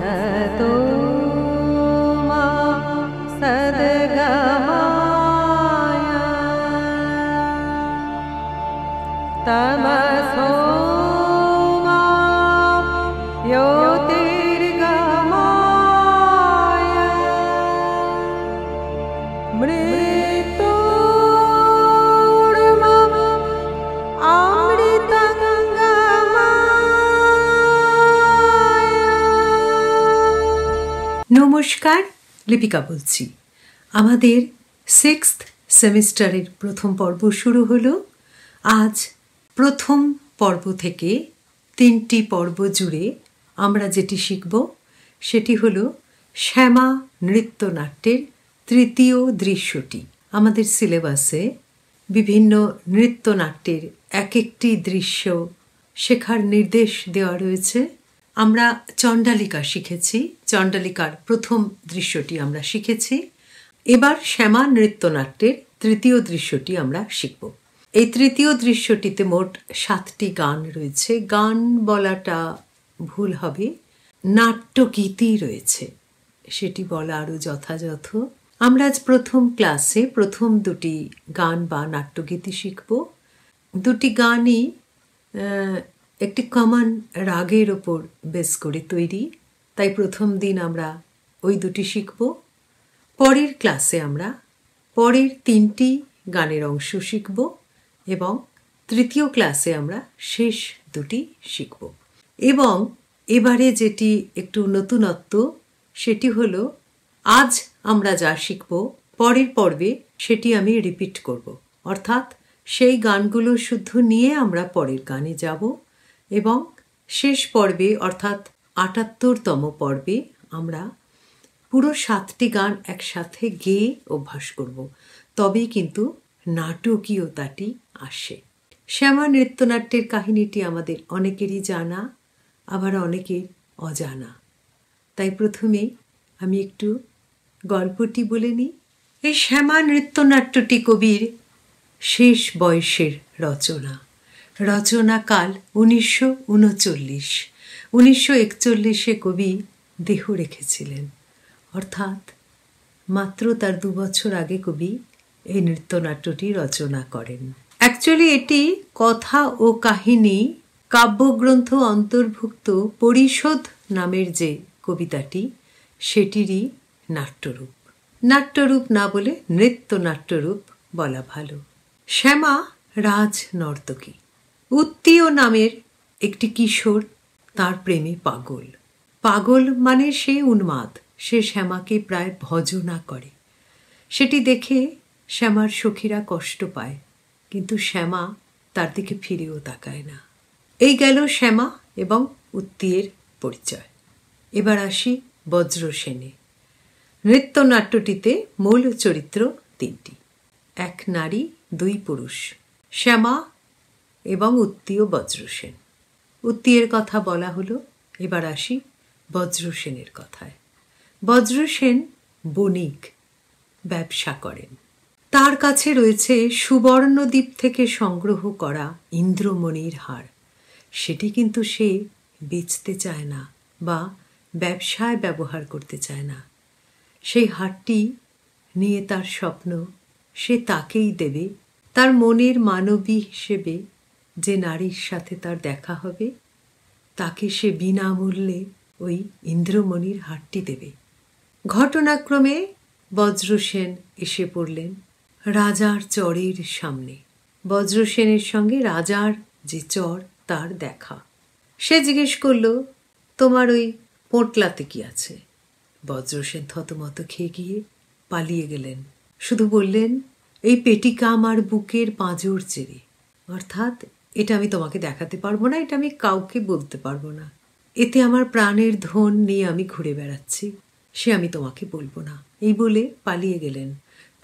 सतो मा सद्गमय तमसो मा ज्योतिर्गमय मृत्योर्मम নমস্কার, লিপিকা বলছি। আমাদের 6th সেমিস্টারের প্রথম পর্ব শুরু হলো। আজ প্রথম পর্ব থেকে 3টি পর্ব জুড়ে আমরা যেটি শিখব সেটি হলো শ্যামা নৃত্যনাট্যের তৃতীয় দৃশ্যটি। আমাদের সিলেবাসে বিভিন্ন নৃত্যনাট্যের এক একটি দৃশ্য শেখার নির্দেশ দেওয়া রয়েছে। আমরা চণ্ডালিকা শিখেছি, চণ্ডালিকার প্রথম দৃশ্যটি আমরা শিখেছি। এবার শ্যামা নৃত্যনাট্যের তৃতীয় দৃশ্যটি আমরা শিখব। এই তৃতীয় দৃশ্যটিতে মোট 7টি গান রয়েছে। গান বলাটা ভুল হবে, নাট্যগীতি রয়েছে, সেটি বলা আরও যথাযথ। আমরা আজ প্রথম ক্লাসে প্রথম দুটি গান বা নাট্যগীতি শিখব। দুটি গানই একটি কমন রাগের ওপর বেস করে তৈরি, তাই প্রথম দিন আমরা ওই দুটি শিখব। পরের ক্লাসে আমরা পরের 3টি গানের অংশ শিখব এবং তৃতীয় ক্লাসে আমরা শেষ দুটি শিখব। এবং এবারে যেটি একটু নতুনত্ব সেটি হলো আজ আমরা যা শিখব পরের পর্বে সেটি আমি রিপিট করব, অর্থাৎ সেই গানগুলো শুদ্ধ নিয়ে আমরা পরের গানে যাব এবং শেষ পর্বে অর্থাৎ ৭৮তম পর্বে আমরা পুরো 7টি গান একসাথে গেয়ে অভ্যাস করব, তবেই কিন্তু নাটকীয়তাটি আসে। শ্যামা নৃত্যনাট্যের কাহিনীটি আমাদের অনেকেরই জানা, আবার অনেকের অজানা, তাই প্রথমেই আমি একটু গল্পটি বলে নিই। এই শ্যামা নৃত্যনাট্যটি কবির শেষ বয়সের রচনা। রচনাকাল 1939। 1941 কবি দেহ রেখেছিলেন, অর্থাৎ মাত্র তার 2 বছর আগে কবি এই নৃত্যনাট্যটি রচনা করেন। অ্যাকচুয়ালি এটি কথা ও কাহিনী কাব্যগ্রন্থ অন্তর্ভুক্ত পরিষদ নামের যে কবিতাটি সেটিরই নাট্যরূপ। নাট্যরূপ না বলে নৃত্যনাট্যরূপ বলা ভালো। শ্যামা রাজ নর্তকী। উত্তীয় নামের একটি কিশোর তার প্রেমে পাগল। পাগল মানে সে উন্মাদ, সে শ্যামাকে প্রায় ভজনা করে। সেটি দেখে শ্যামার সখীরা কষ্ট পায়, কিন্তু শ্যামা তার দিকে ফিরেও তাকায় না। এই গেল শ্যামা এবং উত্তীয়ের পরিচয়। এবার আসি বজ্রসেনে। নৃত্যনাট্যটিতে মূল চরিত্র 3টি, 1 নারী 2 পুরুষ, শ্যামা এবং উত্তীয় বজ্রসেন। উত্তীয়ের কথা বলা হলো, এবার আসি বজ্রসেনের কথায়। বজ্রসেন বণিক, ব্যবসা করেন। তার কাছে রয়েছে সুবর্ণদ্বীপ থেকে সংগ্রহ করা ইন্দ্রমণির হার। সেটি কিন্তু সে বেচতে চায় না বা ব্যবসায় ব্যবহার করতে চায় না। সেই হারটি নিয়ে তার স্বপ্ন সে তাকেই দেবে, তার মনের মানবী হিসেবে যে নারীর সাথে তার দেখা হবে তাকে সে বিনামূল্যে ওই ইন্দ্রমণির হারটি দেবে। ঘটনাক্রমে বজ্রসেন এসে পড়লেন রাজার চরের সামনে। বজ্রসেনের সঙ্গে রাজার যে চর তার দেখা। সে জিজ্ঞেস করল, তোমার ওই পোঁটলাতে কি আছে? বজ্রসেন থতমত খেয়ে গিয়ে পালিয়ে গেলেন। শুধু বললেন, এই পেটিকা আমার বুকের পাঁজর চেরে, অর্থাৎ এটা আমি তোমাকে দেখাতে পারবো না, এটা আমি কাউকে বলতে পারবো না, এতে আমার প্রাণের ধন নিয়ে আমি ঘুরে বেড়াচ্ছি, সে আমি তোমাকে বলবো না। এই বলে পালিয়ে গেলেন।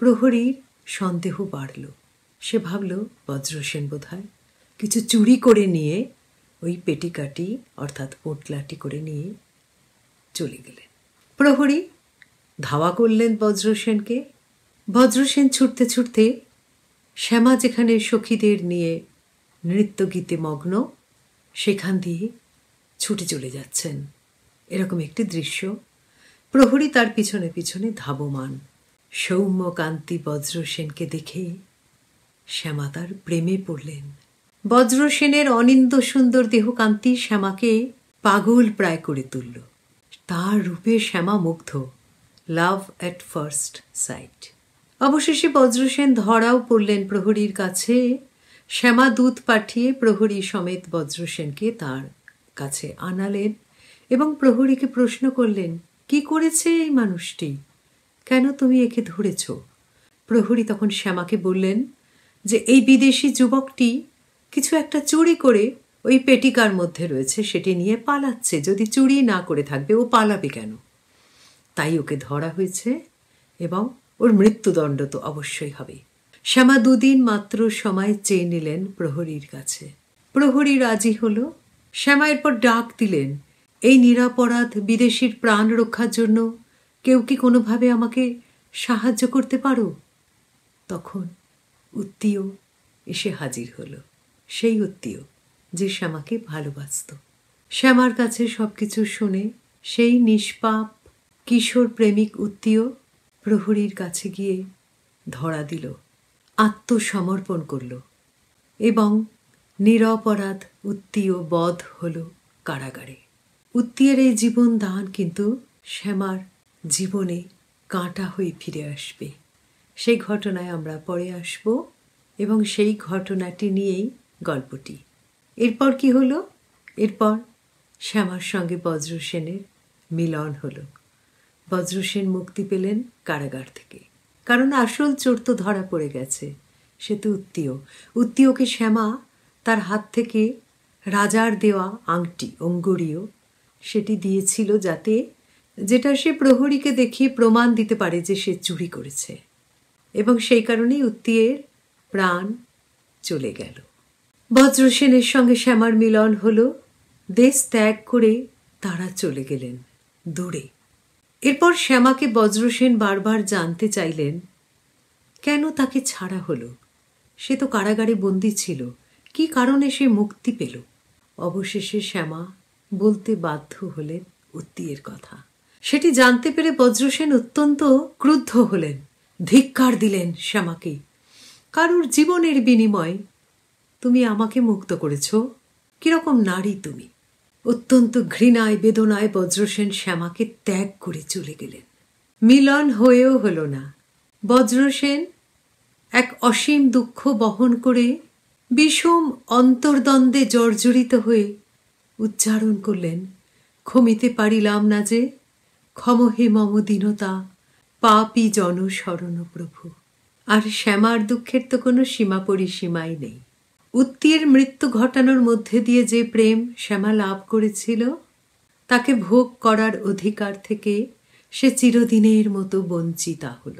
প্রহরীর সন্দেহ বাড়ল। সে ভাবল বজ্রসেন বোধহয় কিছু চুরি করে নিয়ে ওই পেটিকাটি অর্থাৎ পোঁটলাটি করে নিয়ে চলে গেলেন। প্রহরী ধাওয়া করলেন বজ্রসেনকে। বজ্রসেন ছুটতে ছুটতে শ্যামা যেখানে সখীদের নিয়ে নৃত্যগীতে মগ্ন সেখান দিয়ে ছুটে চলে যাচ্ছেন এরকম একটি দৃশ্য। প্রহরী তার পিছনে পিছনে ধাবমান। সৌম্যকান্তি বজ্রসেনকে দেখে শ্যামা তার প্রেমে পড়লেন। বজ্রসেনের অনিন্দ সুন্দর দেহকান্তি শ্যামাকে পাগল প্রায় করে তুলল। তার রূপে শ্যামা মুগ্ধ। লাভ অ্যাট ফার্স্ট সাইট। অবশেষে বজ্রসেন ধরাও পড়লেন প্রহরীর কাছে। শ্যামা দূত পাঠিয়ে প্রহরী সমেত বজ্রসেনকে তার কাছে আনালেন এবং প্রহরীকে প্রশ্ন করলেন, কি করেছে এই মানুষটি? কেন তুমি একে ধরেছ? প্রহরী তখন শ্যামাকে বললেন যে এই বিদেশি যুবকটি কিছু একটা চুরি করে ওই পেটিকার মধ্যে রয়েছে, সেটি নিয়ে পালাচ্ছে। যদি চুরি না করে থাকবে ও পালাবে কেন? তাই ওকে ধরা হয়েছে এবং ওর মৃত্যুদণ্ড তো অবশ্যই হবে। শ্যামা 2 দিন মাত্র সময় চেয়ে নিলেন প্রহরীর কাছে। প্রহরী রাজি হলো। শ্যামা এরপর ডাক দিলেন, এই নিরাপরাধ বিদেশির প্রাণ রক্ষার জন্য কেউ কি কোনোভাবে আমাকে সাহায্য করতে পারো? তখন উত্তীয় এসে হাজির হলো। সেই উত্তীয় যে শ্যামাকে ভালোবাসত। শ্যামার কাছে সবকিছু শুনে সেই নিষ্পাপ কিশোর প্রেমিক উত্তীয় প্রহরীর কাছে গিয়ে ধরা দিল, আত্মসমর্পণ করল এবং নিরপরাধ উত্তীয় বধ হল কারাগারে। উত্তীয়ের এই জীবন দান কিন্তু শ্যামার জীবনে কাঁটা হয়ে ফিরে আসবে। সেই ঘটনায় আমরা পরে আসব এবং সেই ঘটনাটি নিয়েই গল্পটি। এরপর কি হলো? এরপর শ্যামার সঙ্গে বজ্রসেনের মিলন হলো। বজ্রসেন মুক্তি পেলেন কারাগার থেকে, কারণ আসল চোর তো ধরা পড়ে গেছে, সে তো উত্তীয়। উত্তীয়কে শ্যামা তার হাত থেকে রাজার দেওয়া আংটি, অঙ্গুরীয়, সেটি দিয়েছিল যাতে যেটা সে প্রহরীকে দেখিয়ে প্রমাণ দিতে পারে যে সে চুরি করেছে, এবং সেই কারণেই উত্তীয়ের প্রাণ চলে গেল। বজ্রসেনের সঙ্গে শ্যামার মিলন হলো। দেশ ত্যাগ করে তারা চলে গেলেন দূরে। এরপর শ্যামাকে বজ্রসেন বারবার জানতে চাইলেন কেন তাকে ছাড়া হলো। সে তো কারাগারে বন্দী ছিল, কি কারণে সে মুক্তি পেল? অবশেষে শ্যামা বলতে বাধ্য হলেন উত্তীয়ের কথা। সেটি জানতে পেরে বজ্রসেন অত্যন্ত ক্রুদ্ধ হলেন, ধিক্কার দিলেন শ্যামাকে। কারুর জীবনের বিনিময়ে তুমি আমাকে মুক্ত করেছ, কিরকম নারী তুমি? অত্যন্ত ঘৃণায় বেদনায় বজ্রসেন শ্যামাকে ত্যাগ করে চলে গেলেন। মিলন হয়েও হলো না। বজ্রসেন এক অসীম দুঃখ বহন করে বিষম অন্তর্দ্বন্দ্বে জর্জরিত হয়ে উচ্চারণ করলেন, ক্ষমিতে পারিলাম না যে, ক্ষমহে মম দীনতা, পাপী জন শরণ প্রভু। আর শ্যামার দুঃখের তো কোনো সীমা পরিসীমাই নেই। উত্তীয়ের মৃত্যু ঘটানোর মধ্যে দিয়ে যে প্রেম শ্যামা লাভ করেছিল, তাকে ভোগ করার অধিকার থেকে সে চিরদিনের মতো বঞ্চিতা হল।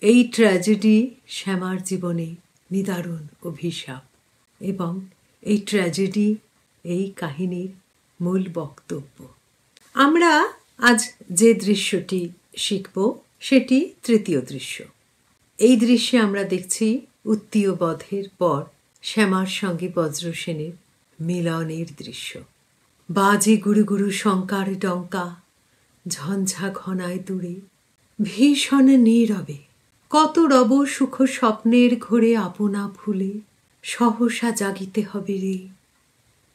এই ট্র্যাজেডি শ্যামার জীবনে নিদারুণ অভিশাপ, এবং এই ট্র্যাজেডি এই কাহিনীর মূল বক্তব্য। আমরা আজ যে দৃশ্যটি শিখব সেটি তৃতীয় দৃশ্য। এই দৃশ্যে আমরা দেখছি উত্তীয় বধের পর শ্যামার সঙ্গে বজ্রসেনের মিলনের দৃশ্য। বাজে গুরু গুরু শঙ্কার ডঙ্কা, ঝঞ্ঝা ঘনায় দূরে, ভীষণ নীরবে, কত রব সুখ স্বপ্নের ঘোরে আপনা ভুলে, সহসা জাগিতে হবে রে।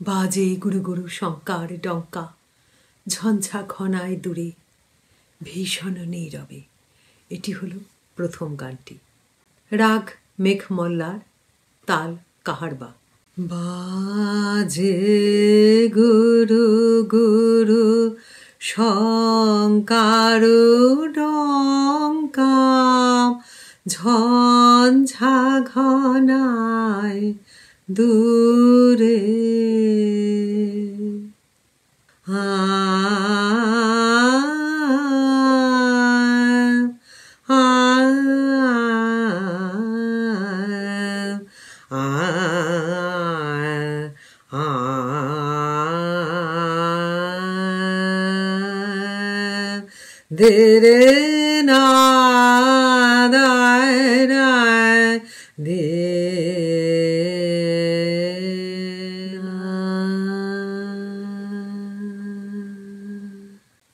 বাজে গুরু গুরু শঙ্কার ডঙ্কা, ঝঞ্ঝা ঘনায় দূরে, ভীষণ নীরবে। এটি হলো প্রথম গানটি। রাগ মেঘমল্লার, তাল কাহারবা। বাজে গুরু গুরু শঙ্কার ডঙ্কা, ঝঞ্ঝা ঘনায় দূরে, ধীরে না ধে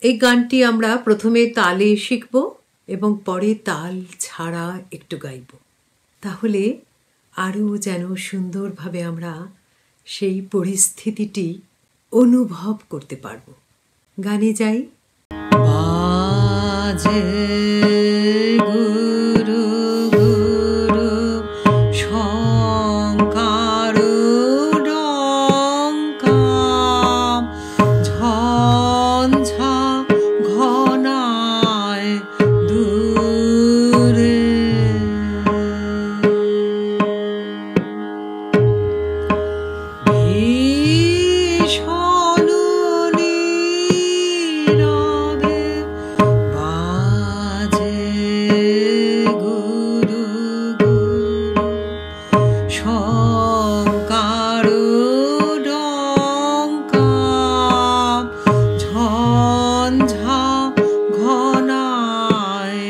এই গানটি আমরা প্রথমে তালে শিখব এবং পরে তাল ছাড়া একটু গাইব, তাহলে আরও যেন সুন্দরভাবে আমরা সেই পরিস্থিতিটি অনুভব করতে পারব। গানে যাই। বাজে গুরু গুরু শঙ্কর ডঙ্কা, ঝঞ্ঝা ঘনায় দূরে, ভীষণ নীরবে বাজে গুরু গুরু শঙ্কর ডঙ্কা, ঝঞ্ঝা ঘনায়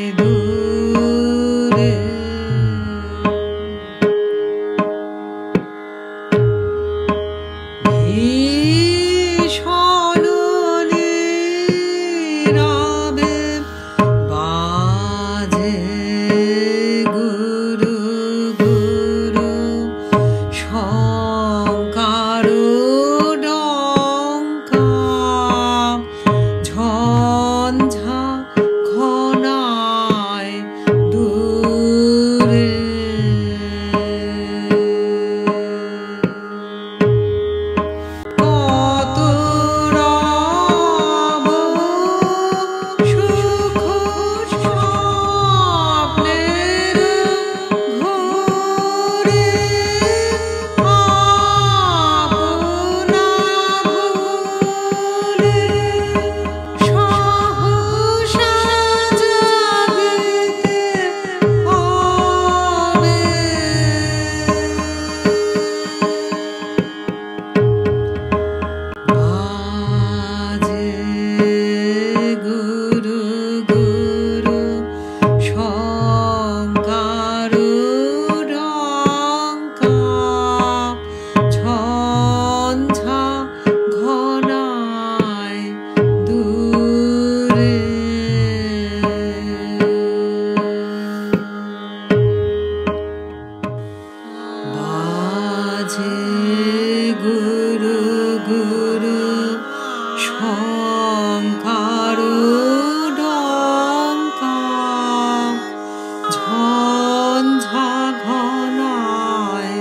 দূরে, ভীষণ নীরবে বাজে গুরু গুরু শঙ্কর ডঙ্কা, ঝঞ্ঝা ঘনায় দূরে, কত রব সুখ স্বপ্নের ঘোরে, আপনা ভুলে সহসা জাগিতে হবে, বাজে গুরু গুরু শঙ্কর ডঙ্কা, ঝঞ্ঝা ঘনায় দূরে, বাজে গুরু গুরু শঙ্কর ডঙ্কা, ঝঞ্ঝা ঘনায়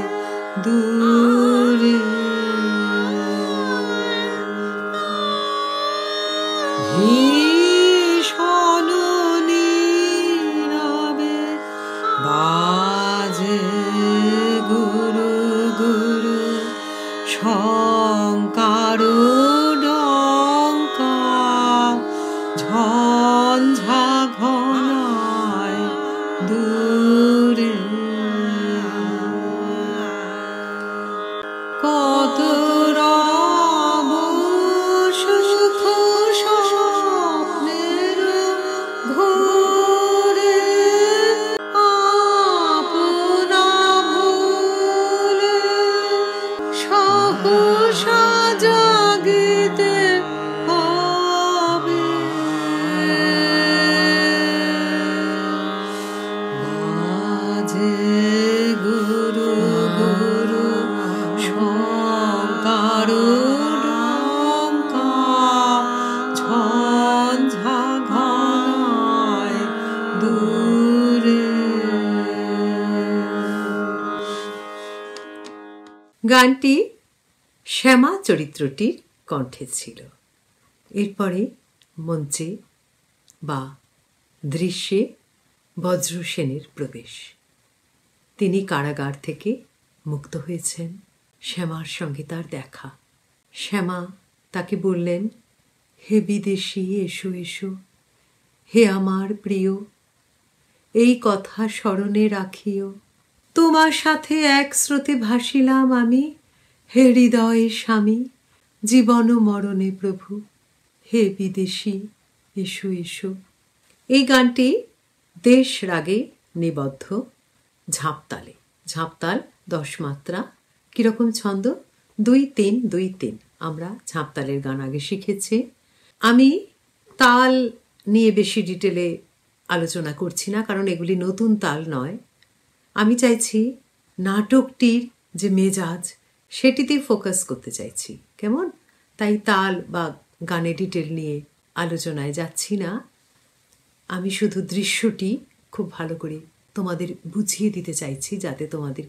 দূরে, ভীষণ নীরবে বাজে গুরু গুরু শঙ্কর ডঙ্কা, ঝঞ্ঝা ঘনায় দূরে, কত রব সুখ স্বপ্নের ঘোরে, আপনা ভুলে সহসা জাগিতে হবে, বাজে গুরু গুরু শঙ্কর ডঙ্কা, ঝঞ্ঝা ঘনায় দূরে। গানটি শ্যামা চরিত্রটির কণ্ঠে ছিল। এরপরে মঞ্চে বা দৃশ্যে বজ্রসেনের প্রবেশ। তিনি কারাগার থেকে মুক্ত হয়েছেন, শ্যামার সঙ্গে তার দেখা। শ্যামা তাকে বললেন, হে বিদেশী এসো এসো, হে আমার প্রিয়, এই কথা স্মরণে রাখিও, তোমার সাথে এক স্রোতে ভাসিলাম আমি, হে হৃদয়ে স্বামী, জীবন মরণে প্রভু, হে বিদেশী এসো এসো। এই গানটি দেশ রাগে নিবদ্ধ, ঝাঁপতালে। ঝাঁপতাল 10 মাত্রা। কিরকম ছন্দ? 2-3-2-3। আমরা ঝাঁপতালের গান আগে শিখেছি। আমি তাল নিয়ে বেশি ডিটেলে আলোচনা করছি না, কারণ এগুলি নতুন তাল নয়। আমি চাইছি নাটকটির যে মেজাজ সেটিতেই ফোকাস করতে চাইছি, কেমন? তাই তাল বা গানের ডিটেল নিয়ে আলোচনায় যাচ্ছি না। আমি শুধু দৃশ্যটি খুব ভালো করে তোমাদের বুঝিয়ে দিতে চাইছি, যাতে তোমাদের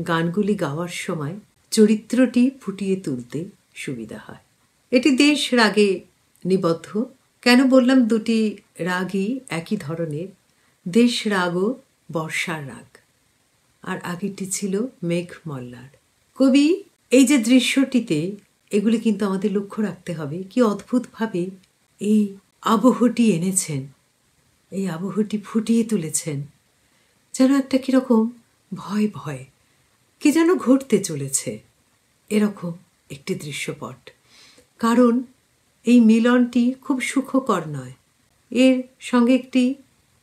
গানগুলি গাওয়ার সময় চরিত্রটি ফুটিয়ে তুলতে সুবিধা হয়। এটি দেশ রাগে নিবদ্ধ। কেন বললাম দুটি রাগই একই ধরনের? দেশ রাগ ও বর্ষার রাগ, আর আগেরটি ছিল মেঘ মল্লার। কবি এই যে দৃশ্যটিতে, এগুলি কিন্তু আমাদের লক্ষ্য রাখতে হবে কি অদ্ভুতভাবে এই আবহটি এনেছেন, এই আবহটি ফুটিয়ে তুলেছেন। যেন একটা কিরকম ভয় ভয় কি যেন ঘটতে চলেছে, এরকম একটি দৃশ্যপট। কারণ এই মিলনটি খুব সুখকর নয়, এর সঙ্গে একটি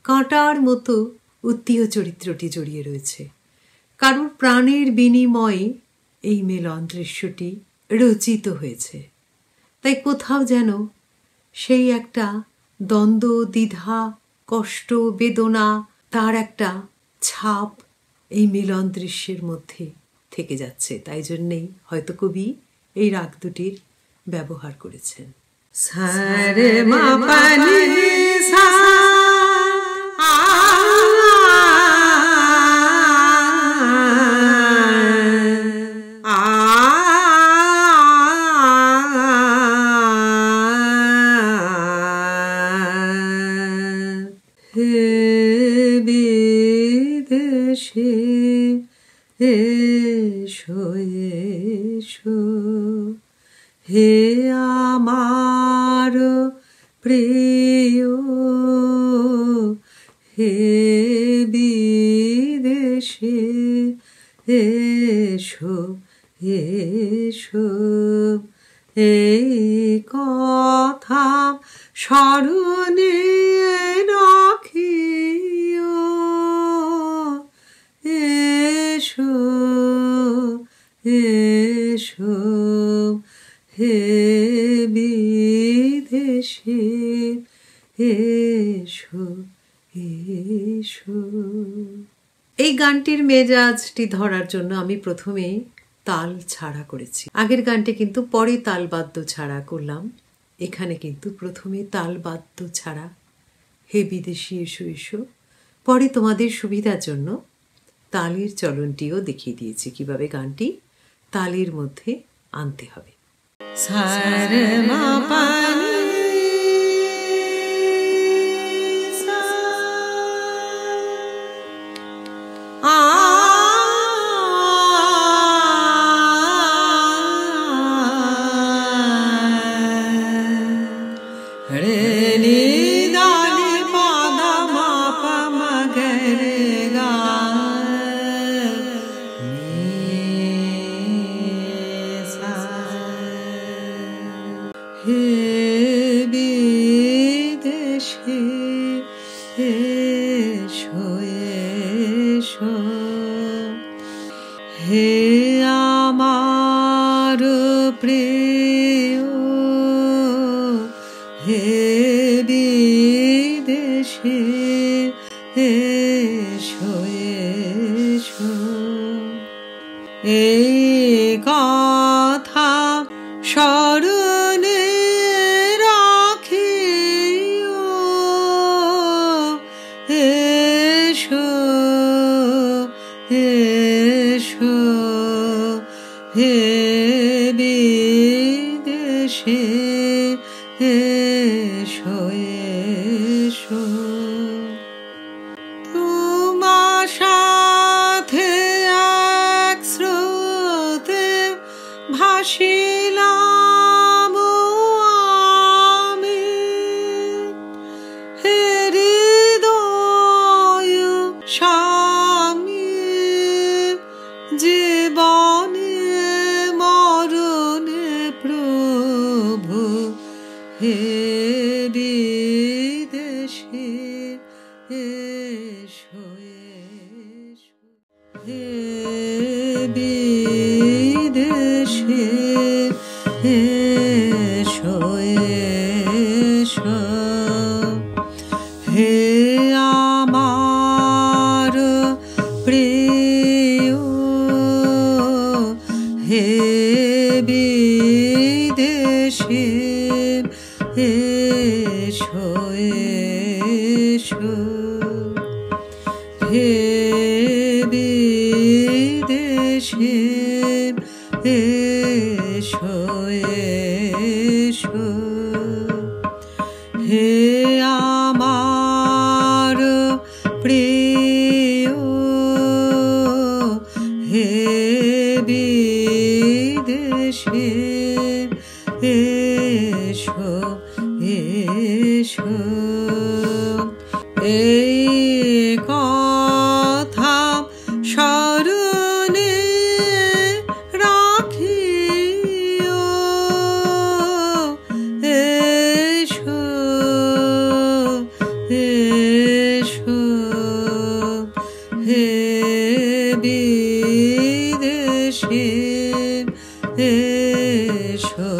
কাঁটার মতো উত্তীয় চরিত্রটি জড়িয়ে রয়েছে। কারোর প্রাণের বিনিময়ে এই মিলন দৃশ্যটি রচিত হয়েছে। তাই কোথাও যেন সেই একটা দ্বন্দ্ব, দ্বিধা, কষ্ট, বেদনা, তার একটা ছাপ এই মিলন দৃশ্যের মধ্যে থেকে যাচ্ছে। তাই জন্যেই হয়তো কবি এই রাগ দুটির ব্যবহার করেছেন। সারে মা পানি সা এসো এসো হে আমার প্রিয়, হে বিদেশে এসো এসো, এই কথা স্মরণে রাখিও, এসো এসো হে বিদেশে এসো এসো। এই গানটির মেজাজটি ধরার জন্য আমি প্রথমে তাল ছাড়া করেছি। আগের গানটি কিন্তু পরে তালবাদ্য ছাড়া করলাম, এখানে কিন্তু প্রথমে তালবাদ্য ছাড়া হে বিদেশি এসো এসো। পরে তোমাদের সুবিধার জন্য তালের চলনটিও দেখিয়ে দিয়েছি কিভাবে গানটি তালের মধ্যে আনতে হবে। সারে মা পানি সা আ রে নি দা নি পা দা মা পা মা গে রে গা হে বিদেশে এসো এসো, হে আমার প্রিয়, হে বিদেশে এসো এসো, এই কথা স্মরণে রাখিও, এসো এসো হে বিদেশে এসো এসো। তোমার সাথে এক স্রোতে ভাসিলাম আমি, হে হৃদয় স্বামী, জীবনে মরণে প্রভু, হে বিদেশে এসো এসো, হে বিদেশে এসো বিদেশে এসো এসো, হে বিদেশে এসো এসো, হে আমার প্রিয়, হে বিদেশে এসো এসো। এই কথা স্মরণে রাখিও, এসো এসো, হে বিদেশে এসো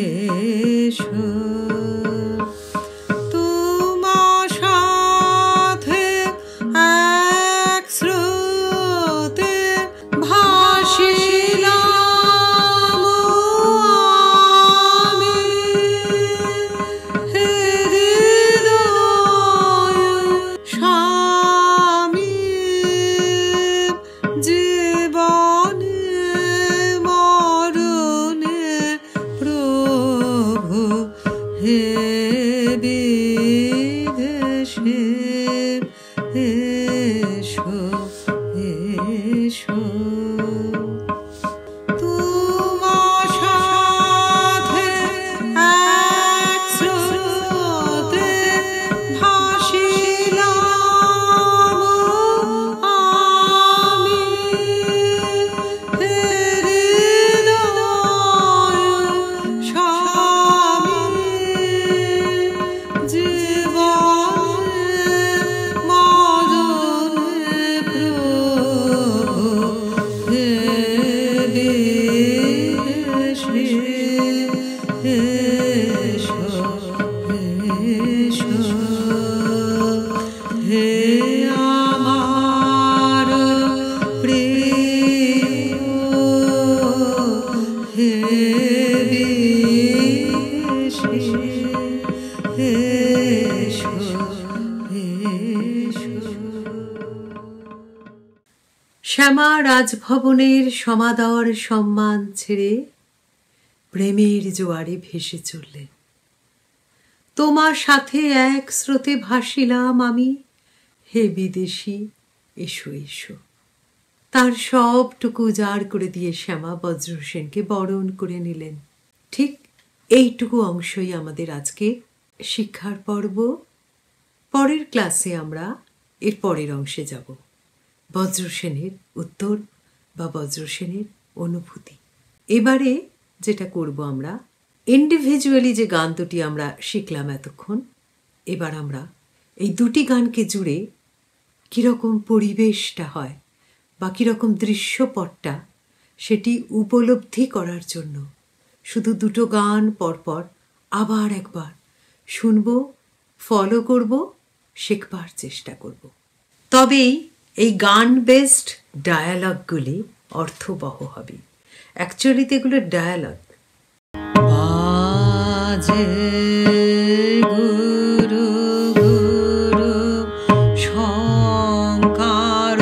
এসো। তোমার সাথে এক স্রোতে ভাসিলাম আমি, হে হৃদয় স্বামী, জীবনে মরণে প্রভু, হে বিদেশে এসো এসো। তোমার সাথে এক স্রোতে ভাসিলাম আমি, হে হৃদয় স্বামী, জীবনে মরণে প্রভু, হে বিদেশে এসো এসো, হে আমার প্রিয়, হে বিদেশে এসো এসো। শ্যামা রাজভবনের সমাদর সম্মান ছেড়ে প্রেমের জোয়ারে ভেসে চললেন। তোমার সাথে এক স্রোতে ভাসিলাম আমি, হে বিদেশি এসো এসো। তার সবটুকু উজাড় করে দিয়ে শ্যামা বজ্রসেনকে বরণ করে নিলেন। ঠিক এইটুকু অংশই আমাদের আজকে শিক্ষার পর্ব। পরের ক্লাসে আমরা এর পরের অংশে যাব, বজ্রসেনের উত্তর বা বজ্রসেনের অনুভূতি। এবারে যেটা করব, আমরা ইন্ডিভিজুয়ালি যে গান দুটি আমরা শিখলাম এতক্ষণ, এবার আমরা এই দুটি গানকে জুড়ে কীরকম পরিবেশটা হয় বা কীরকম দৃশ্যপটটা সেটি উপলব্ধি করার জন্য শুধু দুটো গান পরপর আবার একবার শুনব, ফলো করব, শেখবার চেষ্টা করব। তবেই এই গান বেসড ডায়ালগগুলি অর্থবহ হবে। অ্যাকচুয়ালিতে এগুলো ডায়ালগ। বাজে গুরু গুরু শঙ্কার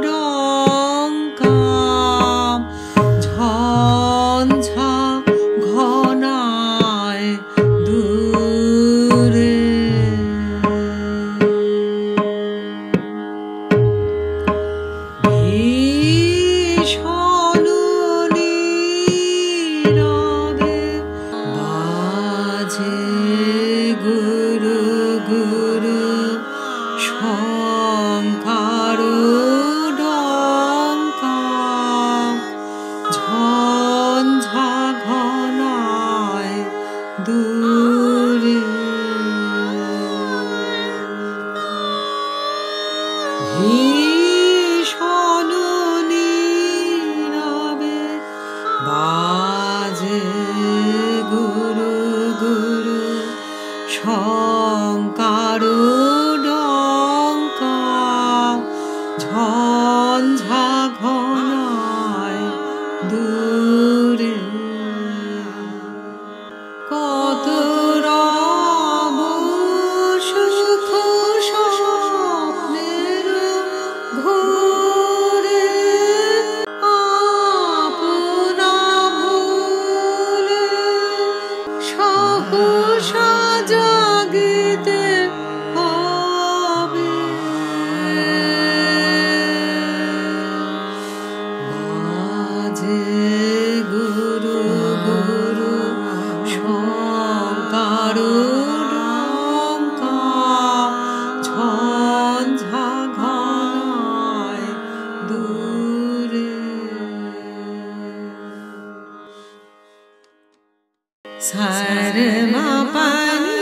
ডঙ্কা, ঝঞ্ঝা ঘনায় দূরে, ভীষণ নীরবে বাজে গুরু গুরু শঙ্কার ডঙ্কা, ঝঞ্ঝা ঘনায় দূরে, ভীষণ নীরবে বাজে গুরু গুরু শঙ্কার ডঙ্কা, ঝঞ্ঝা ঘনায় দূরে। আশা জাগিতে হবে, বাজে গুরু গুরু শঙ্কর ডঙ্কা, ঝঞ্ঝা ঘনায় দূরে। সারে মা পানি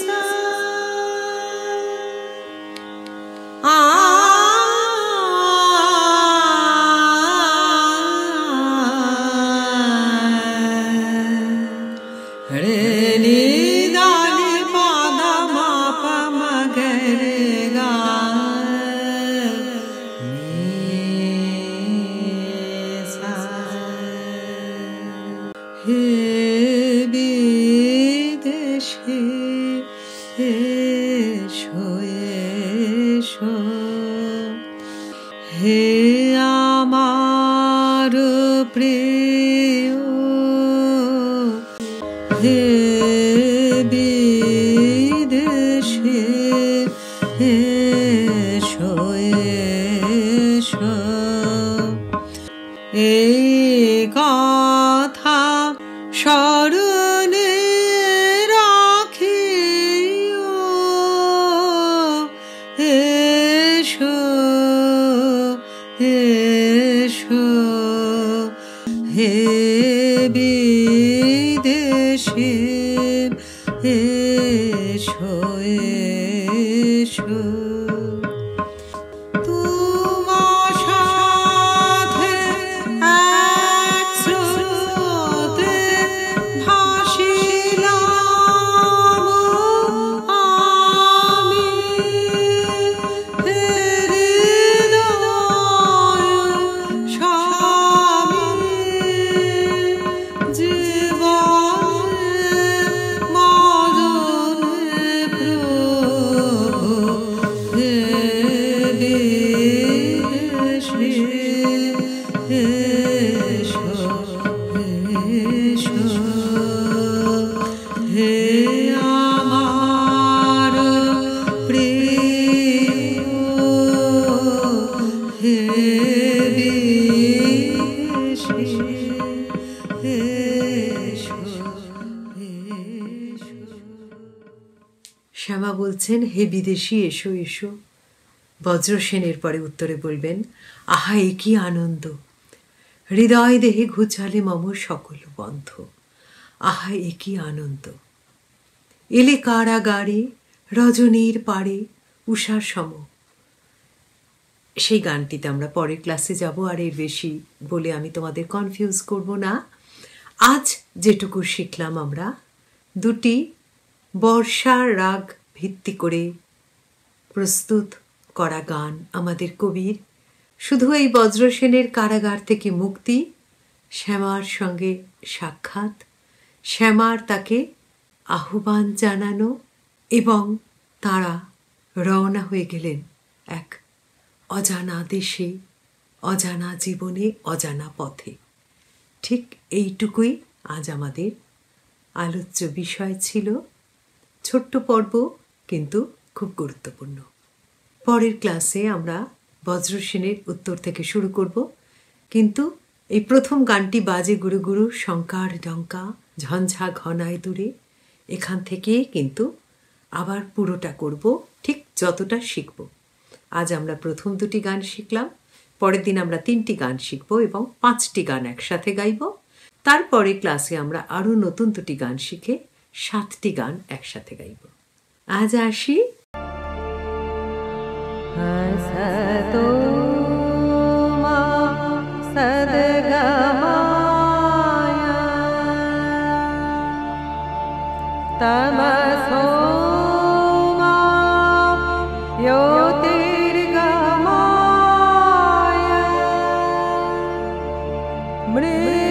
সা, আ রে নি দা নি পা দা মা পা মা গে রে গা নি সা। হে বিদেশে এসো এসো, হে আমার প্রিয়, হে বিদেশে এসো এসো, এই কথা স্মরণে রাখিও, এসো এসো, হে বিদেশে এসো এসো। তোমার সাথে এক স্রোতে ভাসিলাম আমি, হৃদয় স্বামী, জীবনে মরণে প্রভু, হে বিদেশে এসো এসো, হে আমার প্রিয়, হে বিদেশে এসো এসো। শ্যামা বলছেন, হে বিদেশি এসো এসো। বজ্রসেনের পরে উত্তরে বলবেন, আহা এ কি আনন্দ, হৃদয় দেহে ঘুচালে মম সকল বন্ধ, আহা এ কি আনন্দ। এলে কারাগারে রজনীর পাড়ে উষার সম। সেই গানটিতে আমরা পরের ক্লাসে যাব, আর এর বেশি বলে আমি তোমাদের কনফিউজ করব না। আজ যেটুকু শিখলাম আমরা, দুটি বর্ষার রাগ ভিত্তি করে প্রস্তুত করা গান আমাদের কবির, শুধু এই বজ্রসেনের কারাগার থেকে মুক্তি, শ্যামার সঙ্গে সাক্ষাৎ, শ্যামার তাকে আহ্বান জানানো, এবং তারা রওনা হয়ে গেলেন এক অজানা দেশে, অজানা জীবনে, অজানা পথে। ঠিক এইটুকুই আজ আমাদের আলোচ্য বিষয় ছিল। ছোট্ট পর্ব, কিন্তু খুব গুরুত্বপূর্ণ। পরের ক্লাসে আমরা বজ্রসেনের উত্তর থেকে শুরু করব, কিন্তু এই প্রথম গানটি বাজে গুরু গুরু শঙ্কার ডঙ্কা, ঝঞ্ঝা ঘনায় দূরে, এখান থেকে কিন্তু আবার পুরোটা করব, ঠিক যতটা শিখব। আজ আমরা প্রথম দুটি গান শিখলাম, পরের দিন আমরা 3টি গান শিখব এবং 5টি গান একসাথে গাইব। তারপরে ক্লাসে আমরা আরও নতুন 2টি গান শিখে 7টি গান একসাথে গাইব। আজ আসি। हसतो मा सद्गमाय, तमसो मा ज्योतिर्गमाय, मृत्युंजय